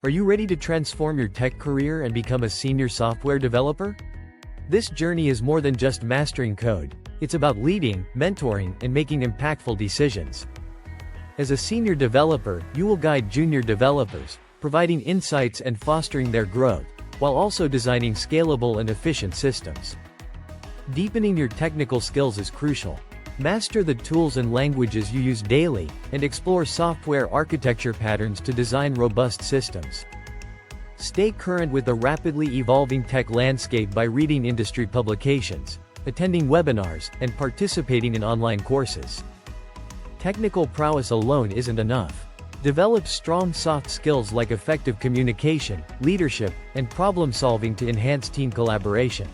Are you ready to transform your tech career and become a senior software developer? This journey is more than just mastering code. It's about leading, mentoring, and making impactful decisions. As a senior developer, you will guide junior developers, providing insights and fostering their growth, while also designing scalable and efficient systems. Deepening your technical skills is crucial. Master the tools and languages you use daily, and explore software architecture patterns to design robust systems. Stay current with the rapidly evolving tech landscape by reading industry publications, attending webinars, and participating in online courses. Technical prowess alone isn't enough. Develop strong soft skills like effective communication, leadership, and problem-solving to enhance team collaboration.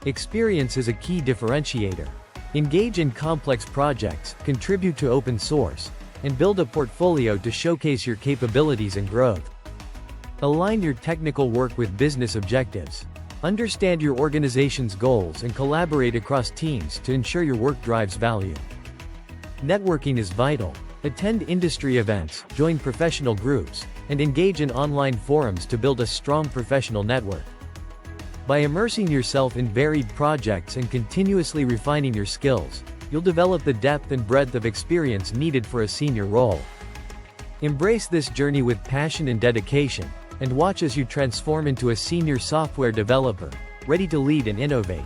Experience is a key differentiator. Engage in complex projects, contribute to open source, and build a portfolio to showcase your capabilities and growth. Align your technical work with business objectives. Understand your organization's goals and collaborate across teams to ensure your work drives value. Networking is vital. Attend industry events, join professional groups, and engage in online forums to build a strong professional network. By immersing yourself in varied projects and continuously refining your skills, you'll develop the depth and breadth of experience needed for a senior role. Embrace this journey with passion and dedication, and watch as you transform into a senior software developer, ready to lead and innovate.